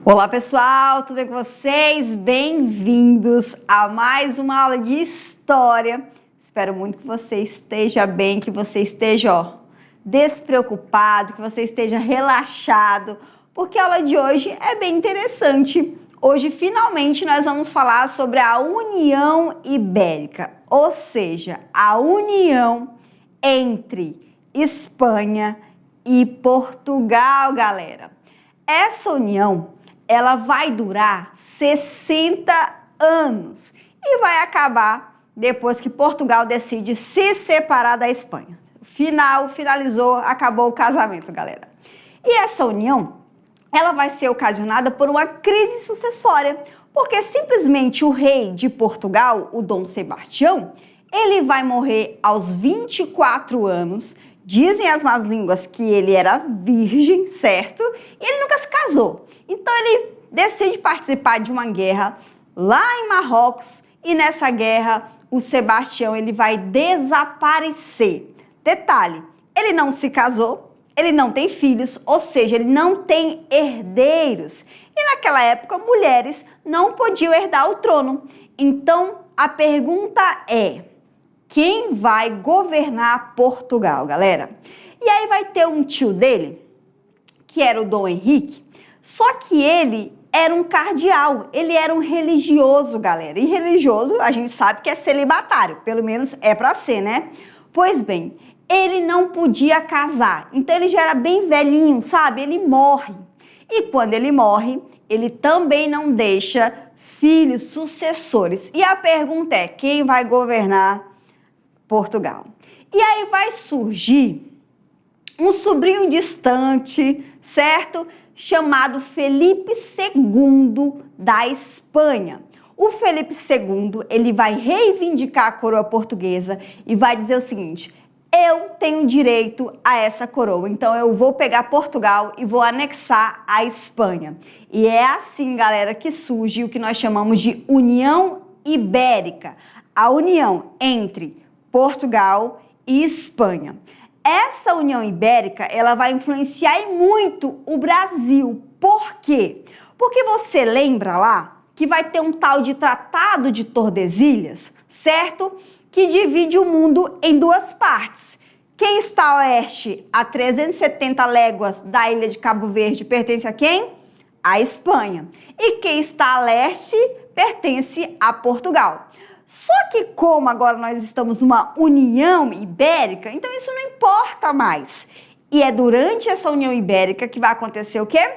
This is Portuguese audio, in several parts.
Olá pessoal, tudo bem com vocês? Bem-vindos a mais uma aula de História. Espero muito que você esteja bem, que você esteja despreocupado, que você esteja relaxado, porque a aula de hoje é bem interessante. Hoje, finalmente, nós vamos falar sobre a União Ibérica, ou seja, a união entre Espanha e Portugal, galera. Essa união ela vai durar 60 anos e vai acabar depois que Portugal decide se separar da Espanha. Finalizou, acabou o casamento, galera. E essa união, ela vai ser ocasionada por uma crise sucessória, porque simplesmente o rei de Portugal, o Dom Sebastião, ele vai morrer aos 24 anos. Dizem as más línguas que ele era virgem, certo? E ele nunca se casou. Então ele decide participar de uma guerra lá em Marrocos e nessa guerra o Sebastião ele vai desaparecer. Detalhe, ele não se casou, ele não tem filhos, ou seja, ele não tem herdeiros. E naquela época mulheres não podiam herdar o trono. Então a pergunta é: quem vai governar Portugal, galera? E aí vai ter um tio dele, que era o Dom Henrique, só que ele era um cardeal, ele era um religioso, galera. E religioso, a gente sabe que é celibatário, pelo menos é para ser, né? Pois bem, ele não podia casar, então ele já era bem velhinho, sabe? Ele morre. E quando ele morre, ele também não deixa filhos sucessores. E a pergunta é: quem vai governar Portugal? E aí vai surgir um sobrinho distante, certo? Chamado Felipe II da Espanha. O Felipe II, ele vai reivindicar a coroa portuguesa e vai dizer o seguinte: eu tenho direito a essa coroa, então eu vou pegar Portugal e vou anexar a Espanha. E é assim, galera, que surge o que nós chamamos de União Ibérica, a união entre Portugal e Espanha. Essa União Ibérica, ela vai influenciar em muito o Brasil. Por quê? Porque você lembra lá que vai ter um tal de Tratado de Tordesilhas, certo? Que divide o mundo em duas partes. Quem está a oeste, a 370 léguas da ilha de Cabo Verde, pertence a quem? A Espanha. E quem está a leste pertence a Portugal. Só que como agora nós estamos numa União Ibérica, então isso não importa mais. E é durante essa União Ibérica que vai acontecer o quê?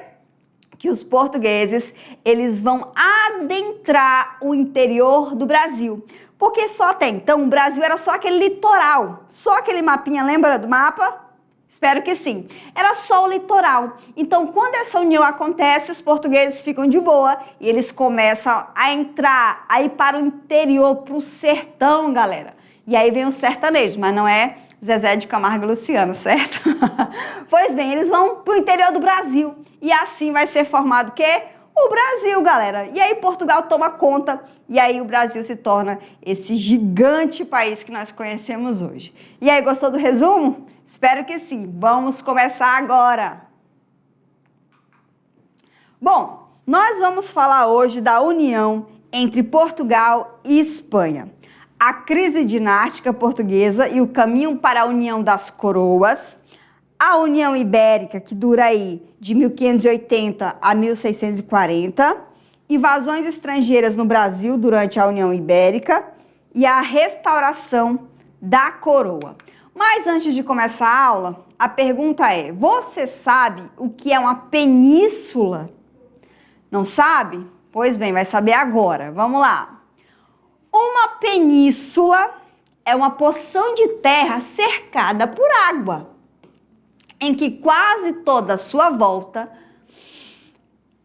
Que os portugueses, eles vão adentrar o interior do Brasil. Porque só até então o Brasil era só aquele litoral, só aquele mapinha, lembra do mapa? Espero que sim. Era só o litoral. Então, quando essa união acontece, os portugueses ficam de boa e eles começam a entrar, a ir para o interior, para o sertão, galera. E aí vem o sertanejo, mas não é Zezé de Camargo e Luciano, certo? Pois bem, eles vão para o interior do Brasil. E assim vai ser formado o quê? O Brasil, galera. E aí Portugal toma conta e aí o Brasil se torna esse gigante país que nós conhecemos hoje. E aí, gostou do resumo? Espero que sim. Vamos começar agora. Bom, nós vamos falar hoje da união entre Portugal e Espanha. A crise dinástica portuguesa e o caminho para a união das coroas. A União Ibérica, que dura aí de 1580 a 1640. Invasões estrangeiras no Brasil durante a União Ibérica. E a restauração da coroa. Mas antes de começar a aula, a pergunta é: você sabe o que é uma península? Não sabe? Pois bem, vai saber agora. Vamos lá. Uma península é uma porção de terra cercada por água, em que quase toda a sua volta,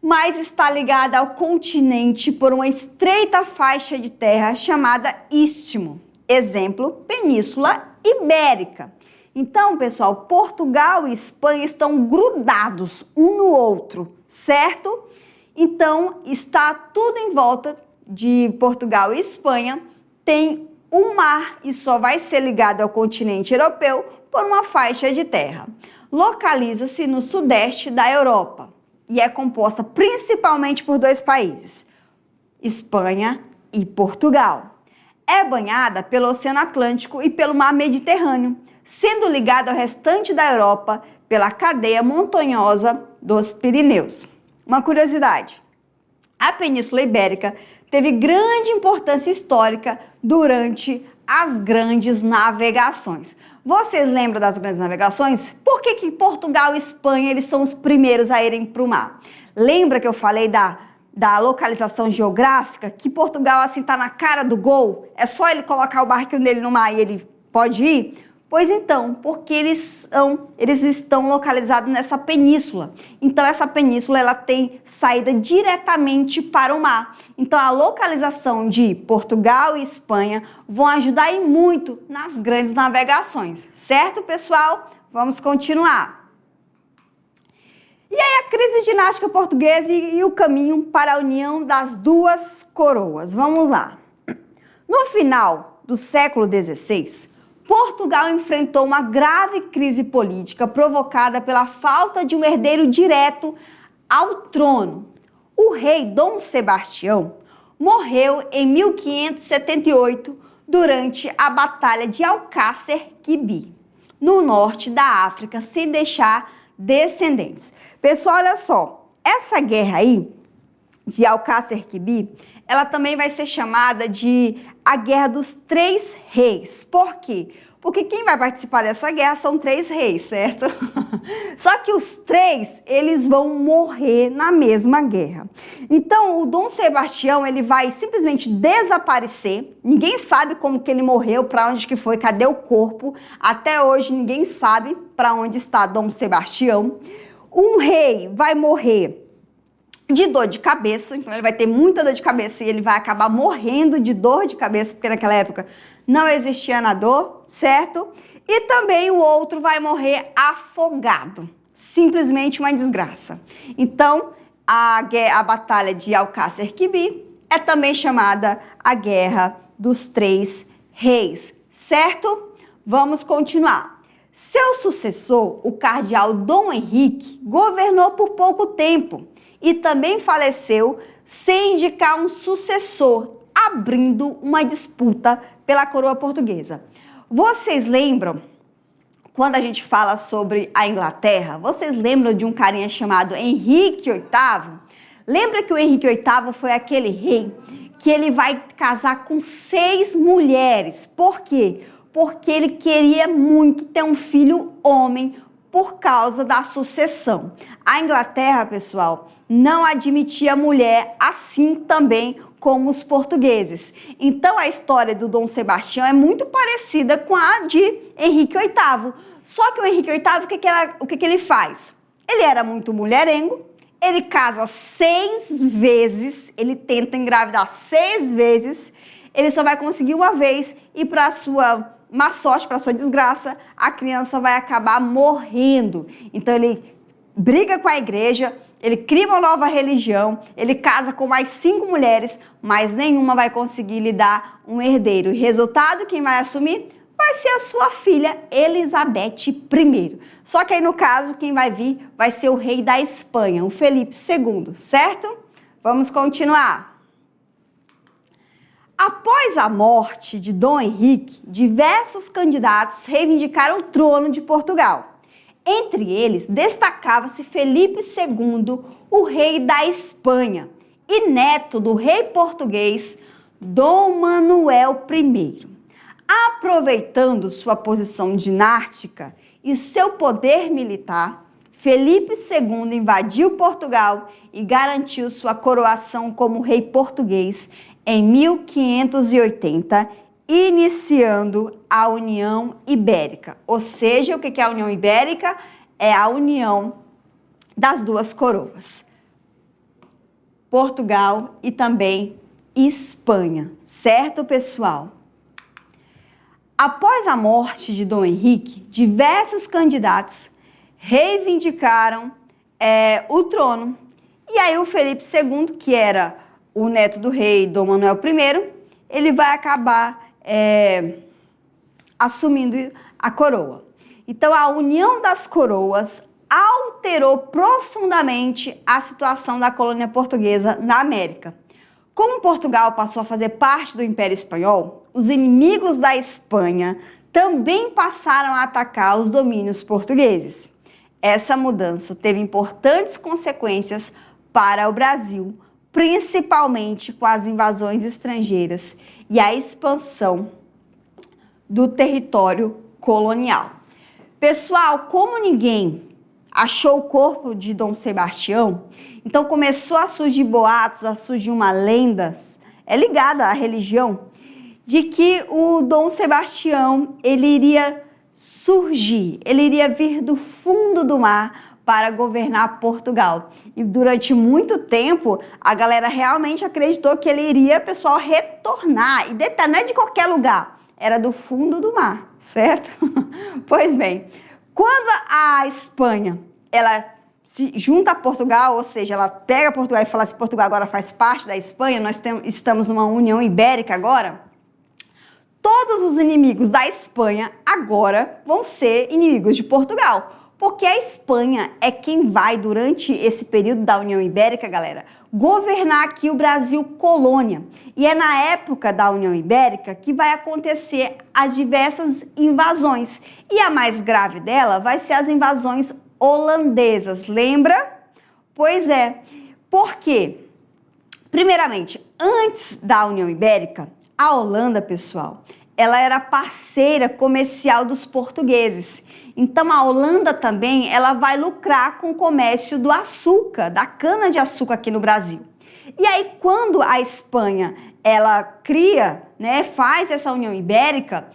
mas está ligada ao continente por uma estreita faixa de terra chamada istmo. Exemplo, Península Ibérica. Então, pessoal, Portugal e Espanha estão grudados um no outro, certo? Então, está tudo em volta de Portugal e Espanha, tem um mar e só vai ser ligado ao continente europeu por uma faixa de terra. Localiza-se no sudeste da Europa. e é composta principalmente por dois países, Espanha e Portugal. É banhada pelo Oceano Atlântico e pelo Mar Mediterrâneo, sendo ligada ao restante da Europa pela cadeia montanhosa dos Pirineus. Uma curiosidade: a Península Ibérica teve grande importância histórica durante as grandes navegações. Vocês lembram das grandes navegações? Por que Portugal e Espanha eles são os primeiros a irem para o mar? Lembra que eu falei da localização geográfica? Que Portugal assim está na cara do gol? É só ele colocar o barquinho dele no mar e ele pode ir? Pois então, porque eles estão localizados nessa península. Então, essa península ela tem saída diretamente para o mar. Então, a localização de Portugal e Espanha vão ajudar e muito nas grandes navegações. Certo, pessoal? Vamos continuar. E aí, a crise dinástica portuguesa e o caminho para a união das duas coroas. Vamos lá. No final do século XVI, Portugal enfrentou uma grave crise política provocada pela falta de um herdeiro direto ao trono. O rei Dom Sebastião morreu em 1578 durante a Batalha de Alcácer Quibir, no norte da África, sem deixar descendentes. Pessoal, olha só, essa guerra aí de Alcácer Quibir, ela também vai ser chamada de a Guerra dos Três Reis. Por quê? Porque quem vai participar dessa guerra são três reis, certo? Só que os três, eles vão morrer na mesma guerra. Então, o Dom Sebastião, ele vai simplesmente desaparecer. Ninguém sabe como que ele morreu, para onde que foi, cadê o corpo. Até hoje, ninguém sabe para onde está Dom Sebastião. Um rei vai morrer de dor de cabeça, então ele vai ter muita dor de cabeça e ele vai acabar morrendo de dor de cabeça, porque naquela época não existia nadador, certo? E também o outro vai morrer afogado, simplesmente uma desgraça. Então, a Batalha de Alcácer Quibir é também chamada a Guerra dos Três Reis, certo? Vamos continuar. Seu sucessor, o cardeal Dom Henrique, governou por pouco tempo e também faleceu sem indicar um sucessor, abrindo uma disputa pela coroa portuguesa. Vocês lembram, quando a gente fala sobre a Inglaterra, vocês lembram de um carinha chamado Henrique VIII? Lembra que o Henrique VIII foi aquele rei que ele vai casar com 6 mulheres. Por quê? Porque ele queria muito ter um filho homem por causa da sucessão. A Inglaterra, pessoal, não admitia mulher, assim também como os portugueses. Então, a história do Dom Sebastião é muito parecida com a de Henrique VIII. Só que o Henrique VIII, o que ele faz? Ele era muito mulherengo, ele casa 6 vezes, ele tenta engravidar 6 vezes, ele só vai conseguir uma vez e para sua má sorte, para sua desgraça, a criança vai acabar morrendo. Então, ele briga com a igreja, ele cria uma nova religião, ele casa com mais 5 mulheres, mas nenhuma vai conseguir lhe dar um herdeiro. E resultado, quem vai assumir? Vai ser a sua filha Elizabeth I. Só que aí, no caso, quem vai vir vai ser o rei da Espanha, o Felipe II, certo? Vamos continuar. Após a morte de Dom Henrique, diversos candidatos reivindicaram o trono de Portugal. Entre eles, destacava-se Felipe II, o rei da Espanha, e neto do rei português Dom Manuel I. Aproveitando sua posição dinástica e seu poder militar, Felipe II invadiu Portugal e garantiu sua coroação como rei português em 1580, iniciando a União Ibérica. Ou seja, o que é a União Ibérica? É a união das duas coroas, Portugal e também Espanha, certo, pessoal? Após a morte de Dom Henrique, diversos candidatos reivindicaram o trono. E aí o Felipe II, que era o neto do rei Dom Manuel I, ele vai acabar assumindo a coroa. Então, a união das coroas alterou profundamente a situação da colônia portuguesa na América. Como Portugal passou a fazer parte do Império Espanhol, os inimigos da Espanha também passaram a atacar os domínios portugueses. Essa mudança teve importantes consequências para o Brasil, principalmente com as invasões estrangeiras e a expansão do território colonial. Pessoal, como ninguém achou o corpo de Dom Sebastião, então começou a surgir boatos, a surgir uma lenda, ligada à religião, de que o Dom Sebastião, ele iria surgir, ele iria vir do fundo do mar para governar Portugal. E durante muito tempo, a galera realmente acreditou que ele iria, pessoal, retornar. E detalhe, não é de qualquer lugar, era do fundo do mar, certo? Pois bem, quando a Espanha, ela se junta a Portugal, ou seja, ela pega Portugal e fala assim, Portugal agora faz parte da Espanha, estamos numa União Ibérica agora, todos os inimigos da Espanha agora vão ser inimigos de Portugal, porque a Espanha é quem vai, durante esse período da União Ibérica, galera, governar aqui o Brasil colônia. E é na época da União Ibérica que vai acontecer as diversas invasões. E a mais grave dela vai ser as invasões holandesas, lembra? Pois é. Por quê? Primeiramente, antes da União Ibérica, a Holanda, pessoal, ela era parceira comercial dos portugueses. Então, a Holanda também, ela vai lucrar com o comércio do açúcar, da cana-de-açúcar aqui no Brasil. E aí, quando a Espanha, ela cria, faz essa União Ibérica,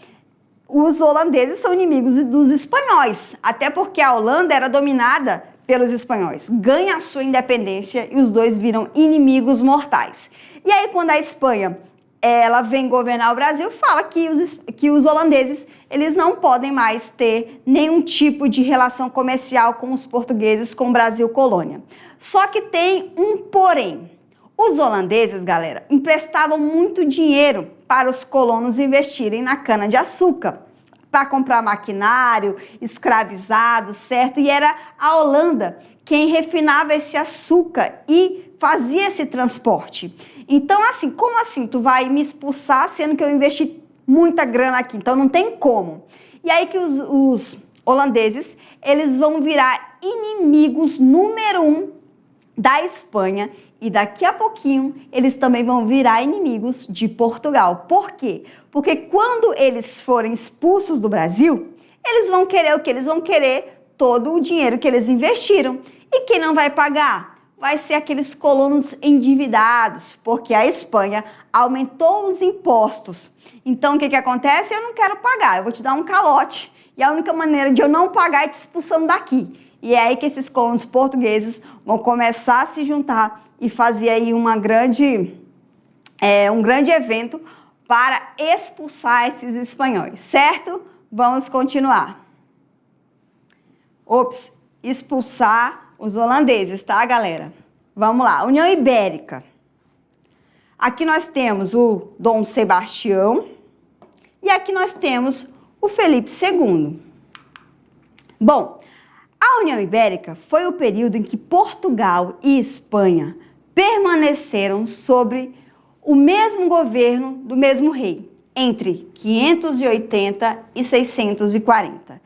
os holandeses são inimigos dos espanhóis, até porque a Holanda era dominada pelos espanhóis. Ganha a sua independência e os dois viram inimigos mortais. E aí, quando a Espanha ela vem governar o Brasil, fala que os holandeses, eles não podem mais ter nenhum tipo de relação comercial com os portugueses, com o Brasil colônia. Só que tem um porém. Os holandeses, galera, emprestavam muito dinheiro para os colonos investirem na cana-de-açúcar, para comprar maquinário, escravizado, certo? E era a Holanda quem refinava esse açúcar e fazia esse transporte. Então, assim, como assim tu vai me expulsar sendo que eu investi muita grana aqui? Então, não tem como. E aí que os holandeses, eles vão virar inimigos número 1 da Espanha e daqui a pouquinho eles também vão virar inimigos de Portugal. Por quê? Porque quando eles forem expulsos do Brasil, eles vão querer o quê? Eles vão querer todo o dinheiro que eles investiram. E quem não vai pagar? Vai ser aqueles colonos endividados, porque a Espanha aumentou os impostos. Então, o que acontece? Eu não quero pagar, eu vou te dar um calote. E a única maneira de eu não pagar é te expulsando daqui. E é aí que esses colonos portugueses vão começar a se juntar e fazer aí um grande evento para expulsar esses espanhóis, certo? Vamos continuar. Expulsar os holandeses, tá, galera? Vamos lá, União Ibérica. Aqui nós temos o Dom Sebastião e aqui nós temos o Felipe II. Bom, a União Ibérica foi o período em que Portugal e Espanha permaneceram sobre o mesmo governo do mesmo rei, entre 580 e 640.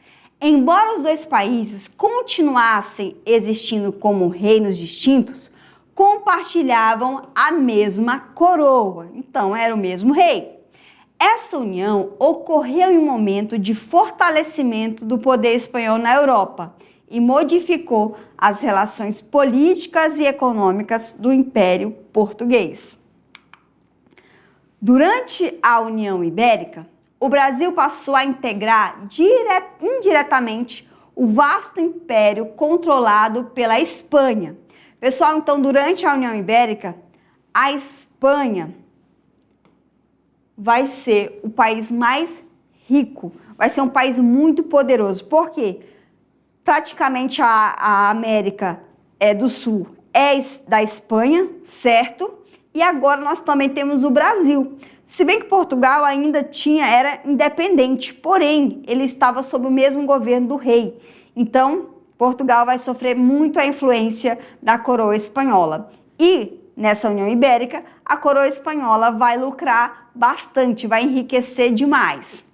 Embora os dois países continuassem existindo como reinos distintos, compartilhavam a mesma coroa, então era o mesmo rei. Essa união ocorreu em um momento de fortalecimento do poder espanhol na Europa e modificou as relações políticas e econômicas do Império Português. Durante a União Ibérica, o Brasil passou a integrar indiretamente o vasto império controlado pela Espanha. Pessoal, então, durante a União Ibérica, a Espanha vai ser o país mais rico, vai ser um país muito poderoso. Por quê? Praticamente a América do Sul é da Espanha, certo? E agora nós também temos o Brasil. Se bem que Portugal ainda era independente, porém, ele estava sob o mesmo governo do rei. Então, Portugal vai sofrer muito a influência da coroa espanhola. E nessa União Ibérica, a coroa espanhola vai lucrar bastante, vai enriquecer demais.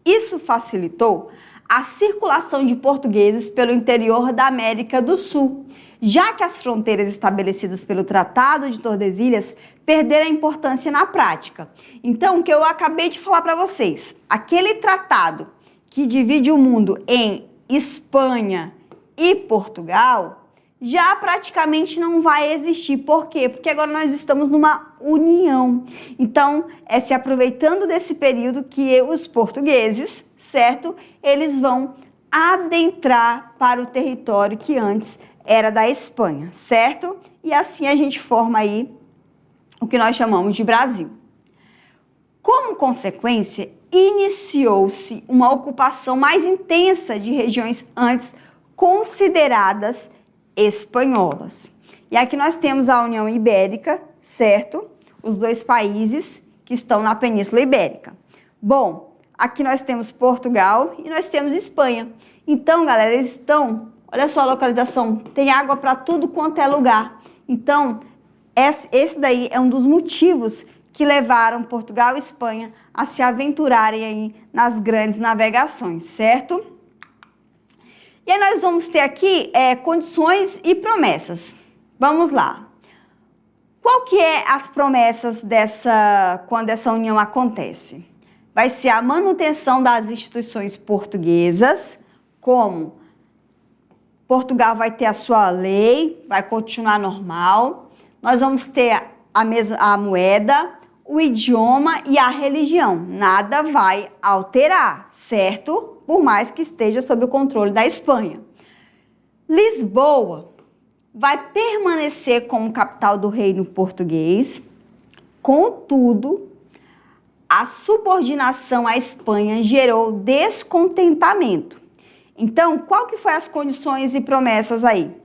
Isso facilitou a circulação de portugueses pelo interior da América do Sul, já que as fronteiras estabelecidas pelo Tratado de Tordesilhas perderam a importância na prática. Então, o que eu acabei de falar para vocês, aquele tratado que divide o mundo em Espanha e Portugal, já praticamente não vai existir. Por quê? Porque agora nós estamos numa união. Então, é se aproveitando desse período que os portugueses, certo? Eles vão adentrar para o território que antes era da Espanha, certo? E assim a gente forma aí o que nós chamamos de Brasil. Como consequência, iniciou-se uma ocupação mais intensa de regiões antes consideradas espanholas. E aqui nós temos a União Ibérica, certo? Os dois países que estão na Península Ibérica. Bom, aqui nós temos Portugal e nós temos Espanha. Então, galera, eles estão, olha só a localização, tem água para tudo quanto é lugar. Então, esse daí é um dos motivos que levaram Portugal e Espanha a se aventurarem aí nas grandes navegações, certo? E aí nós vamos ter aqui condições e promessas. Vamos lá. Qual que é as promessas quando essa união acontece? Vai ser a manutenção das instituições portuguesas, como Portugal vai ter a sua lei, vai continuar normal. Nós vamos ter a moeda, o idioma e a religião. Nada vai alterar, certo? Por mais que esteja sob o controle da Espanha. Lisboa vai permanecer como capital do reino português. Contudo, a subordinação à Espanha gerou descontentamento. Então, qual que foi as condições e promessas aí?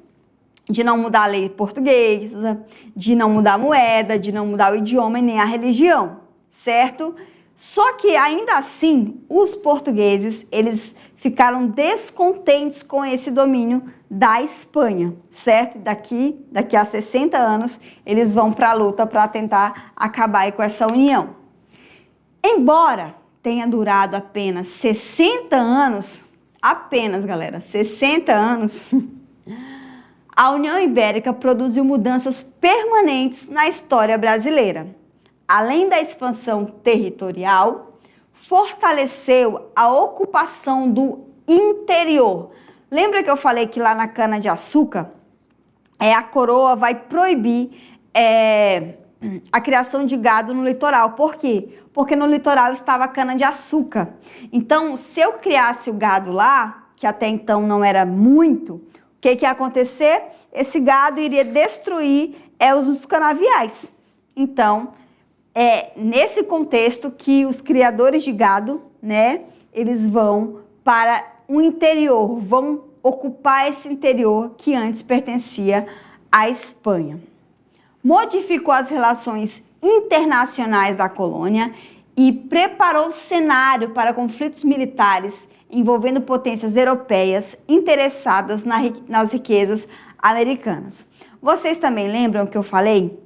De não mudar a lei portuguesa, de não mudar a moeda, de não mudar o idioma e nem a religião, certo? Só que ainda assim, os portugueses, eles ficaram descontentes com esse domínio da Espanha, certo? Daqui a 60 anos, eles vão para a luta para tentar acabar com essa união. Embora tenha durado apenas 60 anos, galera, 60 anos, a União Ibérica produziu mudanças permanentes na história brasileira. Além da expansão territorial, fortaleceu a ocupação do interior. Lembra que eu falei que lá na cana-de-açúcar, a coroa vai proibir a criação de gado no litoral. Por quê? Porque no litoral estava a cana-de-açúcar. Então, se eu criasse o gado lá, que até então não era muito, o que ia acontecer? Esse gado iria destruir os canaviais. Então, é nesse contexto que os criadores de gado, né, eles vão para o interior, vão ocupar esse interior que antes pertencia à Espanha. Modificou as relações internacionais da colônia e preparou o cenário para conflitos militares envolvendo potências europeias interessadas nas riquezas americanas. Vocês também lembram que eu falei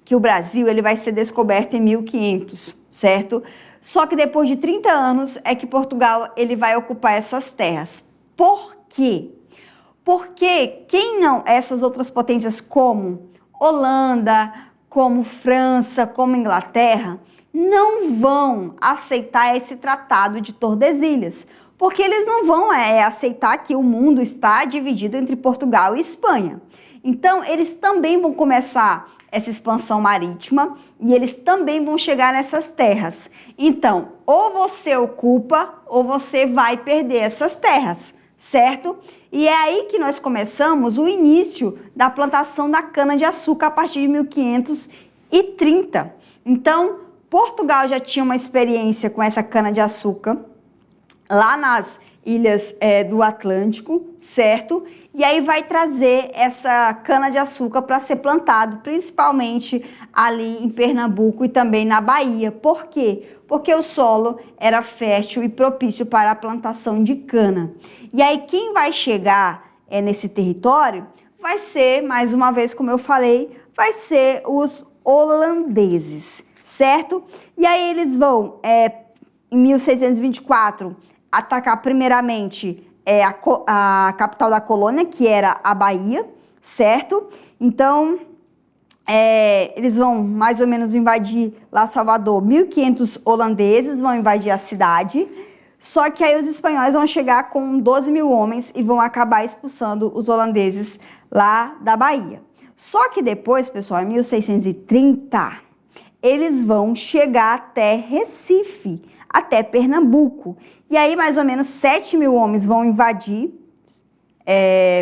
que o Brasil ele vai ser descoberto em 1500, certo? Só que depois de 30 anos é que Portugal ele vai ocupar essas terras. Por quê? Porque essas outras potências como Holanda, como França, como Inglaterra, não vão aceitar esse tratado de Tordesilhas, porque eles não vão aceitar que o mundo está dividido entre Portugal e Espanha. Então, eles também vão começar essa expansão marítima e eles também vão chegar nessas terras. Então, ou você ocupa ou você vai perder essas terras, certo? E é aí que nós começamos o início da plantação da cana-de-açúcar a partir de 1530. Então, Portugal já tinha uma experiência com essa cana-de-açúcar lá nas ilhas do Atlântico, certo? e aí vai trazer essa cana-de-açúcar para ser plantado, principalmente ali em Pernambuco e também na Bahia. Por quê? Porque o solo era fértil e propício para a plantação de cana. E aí quem vai chegar nesse território vai ser, mais uma vez, como eu falei, vai ser os holandeses, certo? E aí eles vão, em 1624, atacar primeiramente a capital da colônia, que era a Bahia, certo? Então, eles vão mais ou menos invadir lá Salvador. 1.500 holandeses vão invadir a cidade, só que aí os espanhóis vão chegar com 12.000 homens e vão acabar expulsando os holandeses lá da Bahia. Só que depois, pessoal, em 1630, eles vão chegar até Recife, até Pernambuco. E aí, mais ou menos, 7.000 homens vão invadir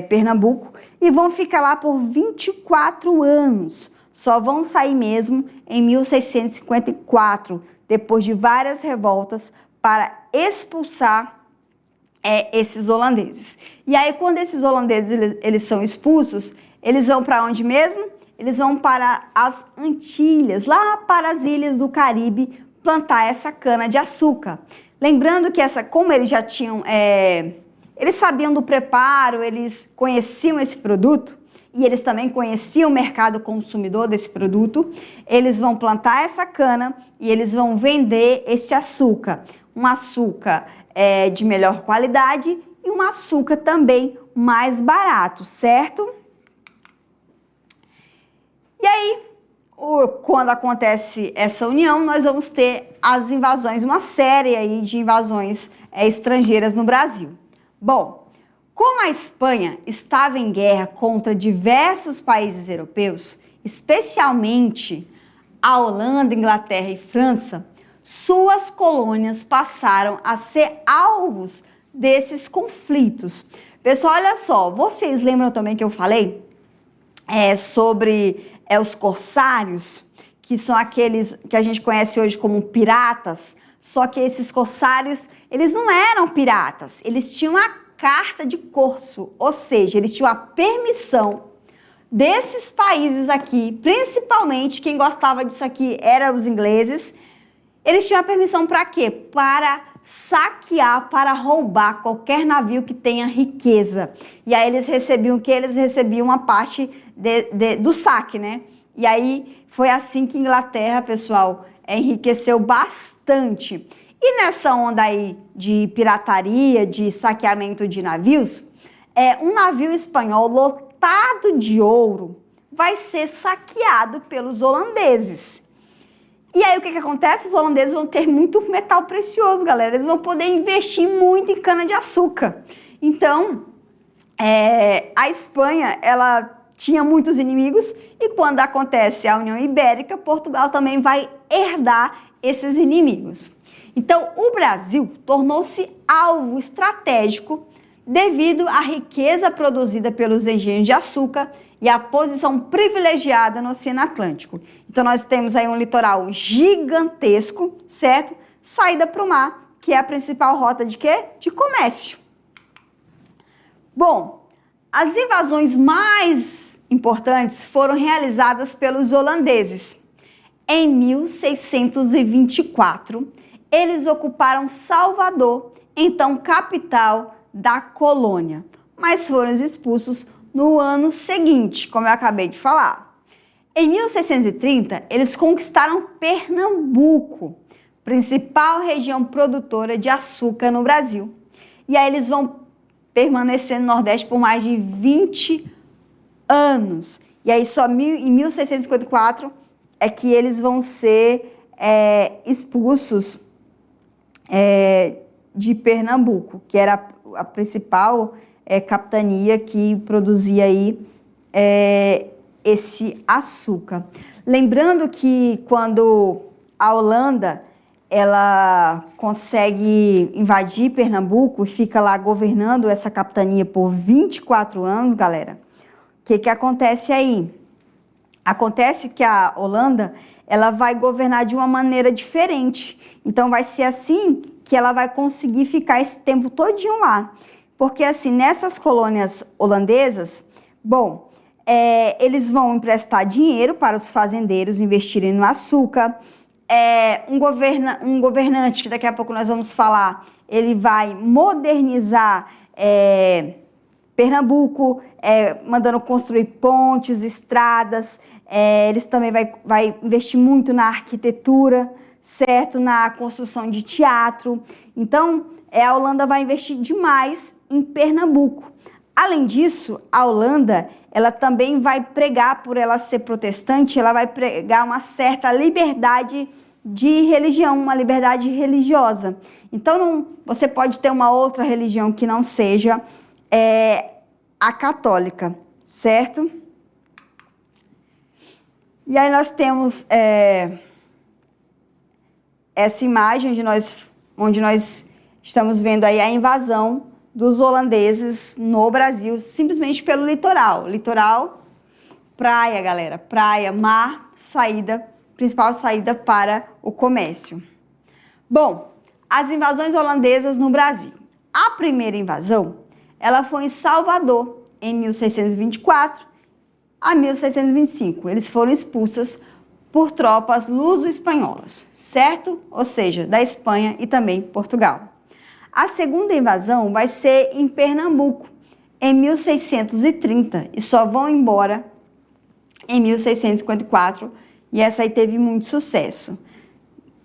Pernambuco e vão ficar lá por 24 anos. Só vão sair mesmo em 1654, depois de várias revoltas, para expulsar esses holandeses. E aí, quando esses holandeses eles são expulsos, eles vão para onde mesmo? Eles vão para as Antilhas, lá para as ilhas do Caribe, plantar essa cana-de-açúcar. Lembrando que como eles já tinham, eles sabiam do preparo, eles conheciam esse produto e eles também conheciam o mercado consumidor desse produto, eles vão plantar essa cana e eles vão vender esse açúcar. Um açúcar de melhor qualidade e um açúcar também mais barato, certo? E aí, quando acontece essa união, nós vamos ter as invasões, uma série aí de invasões estrangeiras no Brasil. Bom, como a Espanha estava em guerra contra diversos países europeus, especialmente a Holanda, Inglaterra e França, suas colônias passaram a ser alvos desses conflitos. Pessoal, olha só, vocês lembram também que eu falei sobre os corsários, que são aqueles que a gente conhece hoje como piratas, só que esses corsários, eles não eram piratas, eles tinham a carta de corso, ou seja, eles tinham a permissão desses países aqui, principalmente quem gostava disso aqui eram os ingleses, eles tinham a permissão para quê? Para saquear, para roubar qualquer navio que tenha riqueza. E aí eles recebiam o que? Eles recebiam uma parte do saque, né? E aí foi assim que a Inglaterra, pessoal, enriqueceu bastante. E nessa onda aí de pirataria, de saqueamento de navios, um navio espanhol lotado de ouro vai ser saqueado pelos holandeses. E aí o que acontece? Os holandeses vão ter muito metal precioso, galera. Eles vão poder investir muito em cana-de-açúcar. Então, a Espanha, ela tinha muitos inimigos e quando acontece a União Ibérica, Portugal também vai herdar esses inimigos. Então, o Brasil tornou-se alvo estratégico devido à riqueza produzida pelos engenhos de açúcar e à posição privilegiada no Oceano Atlântico. Então, nós temos aí um litoral gigantesco, certo? Saída para o mar, que é a principal rota de quê? De comércio. Bom, as invasões mais importantes foram realizadas pelos holandeses. Em 1624, eles ocuparam Salvador, então capital da colônia, mas foram expulsos no ano seguinte, como eu acabei de falar. Em 1630, eles conquistaram Pernambuco, principal região produtora de açúcar no Brasil. E aí eles vão permanecer no Nordeste por mais de 20 anos. E aí só em 1654 é que eles vão ser expulsos de Pernambuco, que era a principal capitania que produzia aí esse açúcar. Lembrando que quando a Holanda ela consegue invadir Pernambuco e fica lá governando essa capitania por 24 anos, galera, o que acontece aí? Acontece que a Holanda ela vai governar de uma maneira diferente. Então vai ser assim que ela vai conseguir ficar esse tempo todinho lá. porque assim, nessas colônias holandesas, bom, eles vão emprestar dinheiro para os fazendeiros investirem no açúcar. Um governante, que daqui a pouco nós vamos falar, ele vai modernizar Pernambuco, mandando construir pontes, estradas. Eles também vai investir muito na arquitetura, certo? Na construção de teatro. Então, a Holanda vai investir demais em Pernambuco. Além disso, a Holanda, ela também vai pregar, por ela ser protestante, ela vai pregar uma certa liberdade de religião, uma liberdade religiosa. Então, você pode ter uma outra religião que não seja a católica, certo? E aí nós temos essa imagem onde nós estamos vendo aí a invasão dos holandeses no Brasil, simplesmente pelo litoral. Litoral, praia, galera, praia, mar, principal saída para o comércio. Bom, as invasões holandesas no Brasil. A primeira invasão, ela foi em Salvador, em 1624 a 1625. Eles foram expulsos por tropas luso-espanholas, certo? Ou seja, da Espanha e também Portugal. A segunda invasão vai ser em Pernambuco, em 1630, e só vão embora em 1654, e essa aí teve muito sucesso.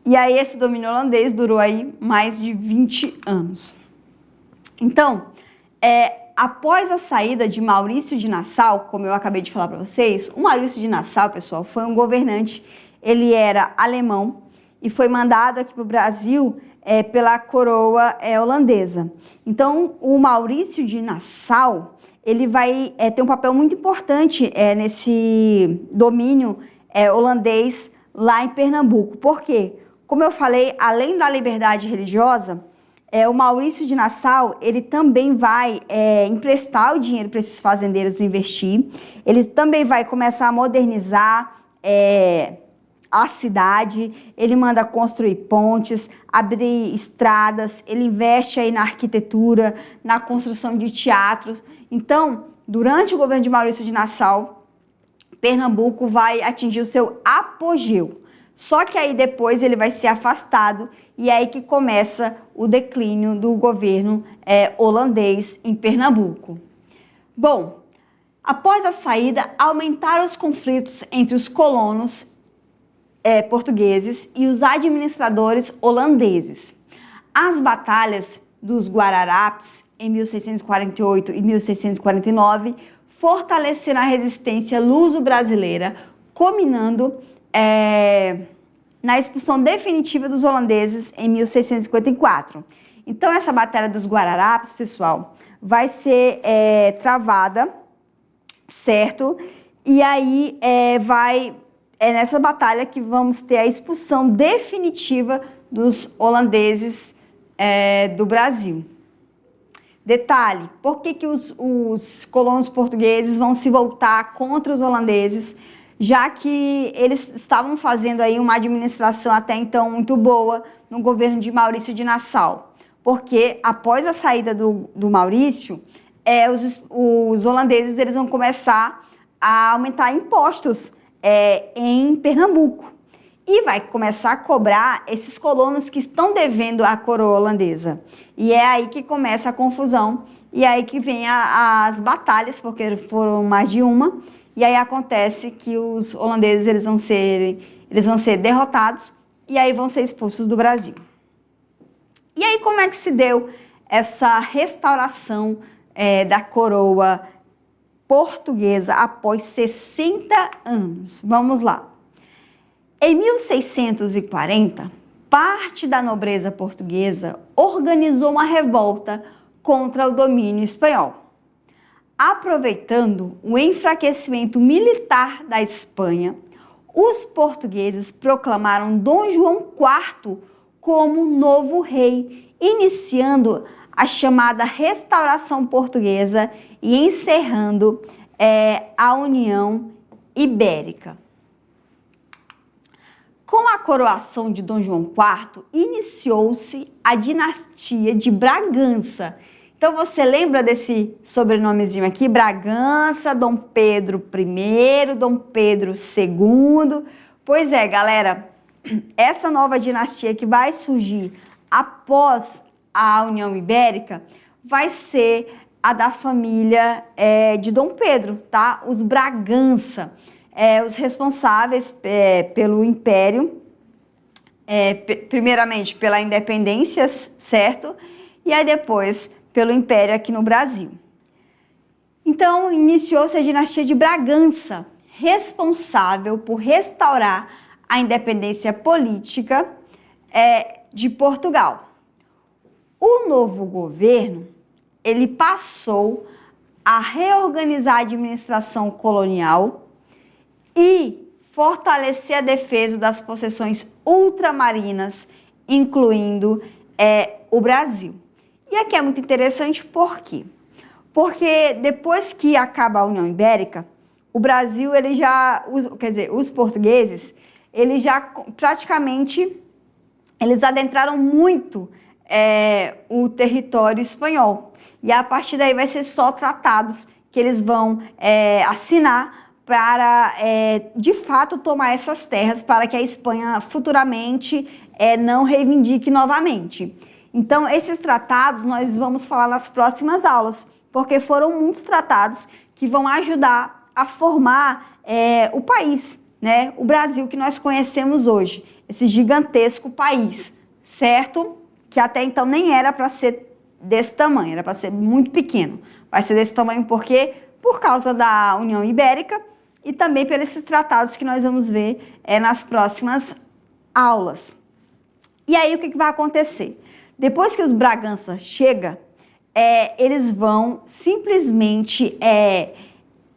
E aí esse domínio holandês durou aí mais de 20 anos. Então, após a saída de Maurício de Nassau, como eu acabei de falar para vocês, o Maurício de Nassau, pessoal, foi um governante, ele era alemão e foi mandado aqui para o Brasil pela coroa holandesa. Então, o Maurício de Nassau, ele vai ter um papel muito importante nesse domínio holandês lá em Pernambuco. Por quê? Como eu falei, além da liberdade religiosa, o Maurício de Nassau, ele também vai emprestar o dinheiro para esses fazendeiros investir. Ele também vai começar a modernizar a cidade. Ele manda construir pontes, abrir estradas. Ele investe aí na arquitetura, na construção de teatros. Então, durante o governo de Maurício de Nassau, Pernambuco vai atingir o seu apogeu. Só que aí depois ele vai ser afastado e é aí que começa o declínio do governo holandês em Pernambuco. Bom, após a saída, aumentaram os conflitos entre os colonos portugueses e os administradores holandeses. As batalhas dos Guararapes, em 1648 e 1649, fortaleceram a resistência luso-brasileira, culminando na expulsão definitiva dos holandeses em 1654. Então, essa batalha dos Guararapes, pessoal, vai ser travada, certo? E aí é nessa batalha que vamos ter a expulsão definitiva dos holandeses do Brasil. Detalhe, por que os colonos portugueses vão se voltar contra os holandeses, já que eles estavam fazendo aí uma administração até então muito boa no governo de Maurício de Nassau? Porque após a saída do Maurício, os holandeses eles vão começar a aumentar impostos em Pernambuco e vai começar a cobrar esses colonos que estão devendo à coroa holandesa. E é aí que começa a confusão e é aí que vem as batalhas, porque foram mais de uma. E aí acontece que os holandeses eles vão ser derrotados e aí vão ser expulsos do Brasil. E aí como é que se deu essa restauração da coroa portuguesa após 60 anos? Vamos lá. Em 1640, parte da nobreza portuguesa organizou uma revolta contra o domínio espanhol. Aproveitando o enfraquecimento militar da Espanha, os portugueses proclamaram Dom João IV como novo rei, iniciando a chamada Restauração Portuguesa e encerrando a União Ibérica. Com a coroação de Dom João IV, iniciou-se a dinastia de Bragança. Então você lembra desse sobrenomezinho aqui? Bragança, Dom Pedro I, Dom Pedro II. Pois é, galera, essa nova dinastia que vai surgir após a União Ibérica vai ser a da família de Dom Pedro, tá? Os Bragança, os responsáveis pelo Império, primeiramente pela independência, certo? E aí depois pelo Império aqui no Brasil. Então, iniciou-se a dinastia de Bragança, responsável por restaurar a independência política de Portugal. O novo governo, ele passou a reorganizar a administração colonial e fortalecer a defesa das possessões ultramarinas, incluindo o Brasil. E aqui é muito interessante por quê? Porque depois que acaba a União Ibérica, o Brasil, os portugueses, eles já praticamente, eles adentraram muito o território espanhol. E a partir daí vai ser só tratados que eles vão assinar para, de fato, tomar essas terras para que a Espanha futuramente não reivindique novamente. Então, esses tratados nós vamos falar nas próximas aulas, porque foram muitos tratados que vão ajudar a formar o país, né? O Brasil que nós conhecemos hoje, esse gigantesco país, certo? Que até então nem era para ser desse tamanho, era para ser muito pequeno. Vai ser desse tamanho por quê? Por causa da União Ibérica e também por esses tratados que nós vamos ver nas próximas aulas. E aí o que vai acontecer? Depois que os Bragança chegam, eles vão simplesmente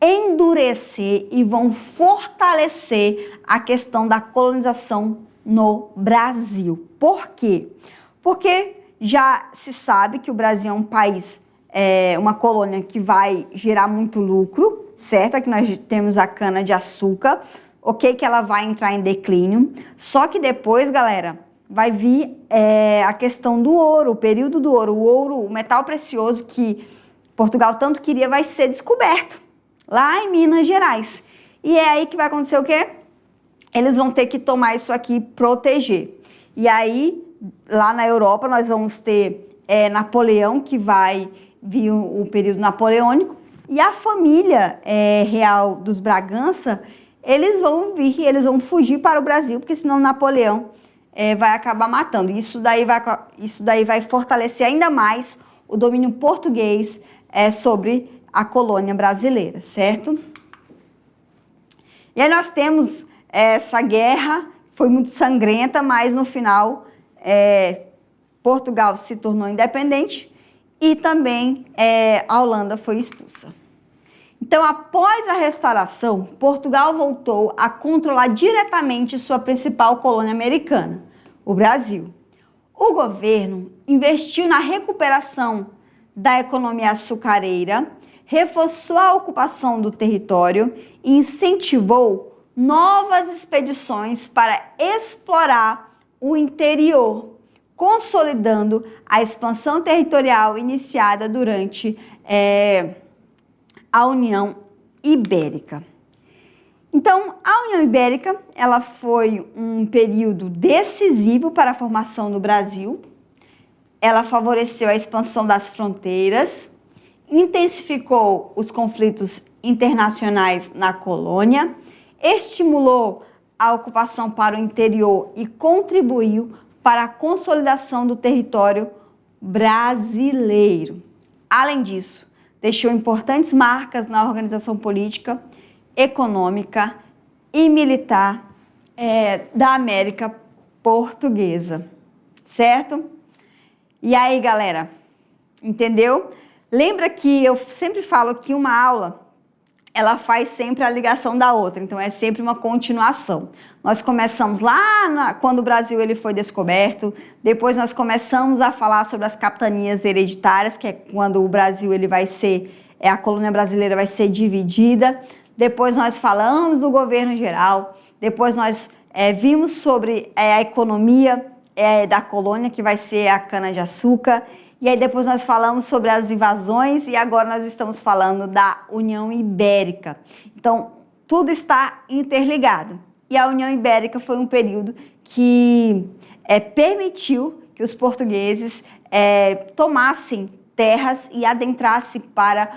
endurecer e vão fortalecer a questão da colonização no Brasil. Por quê? Porque já se sabe que o Brasil é um país, uma colônia que vai gerar muito lucro, certo? Aqui nós temos a cana-de-açúcar, ok? Que ela vai entrar em declínio. Só que depois, galera, vai vir a questão do ouro, o período do ouro. O ouro, o metal precioso que Portugal tanto queria, vai ser descoberto lá em Minas Gerais. E é aí que vai acontecer o quê? Eles vão ter que tomar isso aqui e proteger. E aí, lá na Europa, nós vamos ter Napoleão, que vai vir o período napoleônico, e a família real dos Bragança, eles vão fugir para o Brasil, porque senão Napoleão vai acabar matando. Isso daí vai fortalecer ainda mais o domínio português sobre a colônia brasileira, certo? E aí nós temos essa guerra, foi muito sangrenta, mas no final Portugal se tornou independente e também a Holanda foi expulsa. Então, após a restauração, Portugal voltou a controlar diretamente sua principal colônia americana, o Brasil. O governo investiu na recuperação da economia açucareira, reforçou a ocupação do território e incentivou novas expedições para explorar o interior, consolidando a expansão territorial iniciada durante a União Ibérica. Então, a União Ibérica, ela foi um período decisivo para a formação do Brasil. Ela favoreceu a expansão das fronteiras, intensificou os conflitos internacionais na colônia, estimulou a ocupação para o interior e contribuiu para a consolidação do território brasileiro. Além disso, deixou importantes marcas na organização política, econômica e militar da América Portuguesa, certo? E aí, galera, entendeu? Lembra que eu sempre falo que uma aula, ela faz sempre a ligação da outra, então é sempre uma continuação. Nós começamos lá quando o Brasil ele foi descoberto, depois nós começamos a falar sobre as capitanias hereditárias, que é quando o Brasil ele vai ser, a colônia brasileira vai ser dividida, depois nós falamos do governo geral, depois nós vimos sobre a economia da colônia, que vai ser a cana-de-açúcar, E aí depois nós falamos sobre as invasões e agora nós estamos falando da União Ibérica. Então, tudo está interligado. E a União Ibérica foi um período que permitiu que os portugueses tomassem terras e adentrassem para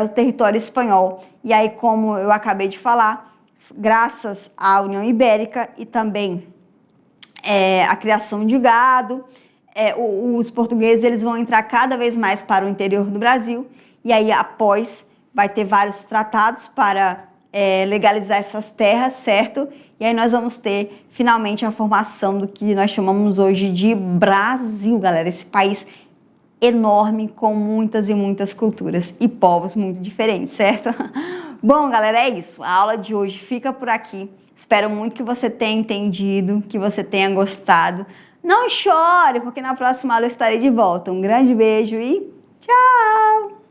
o território espanhol. E aí, como eu acabei de falar, graças à União Ibérica e também a criação de gado, os portugueses eles vão entrar cada vez mais para o interior do Brasil. E aí, após, vai ter vários tratados para legalizar essas terras, certo? E aí nós vamos ter finalmente a formação do que nós chamamos hoje de Brasil, galera. Esse país enorme com muitas e muitas culturas e povos muito diferentes, certo? Bom, galera, é isso. A aula de hoje fica por aqui. Espero muito que você tenha entendido, que você tenha gostado. Não chore, porque na próxima aula eu estarei de volta. Um grande beijo e tchau!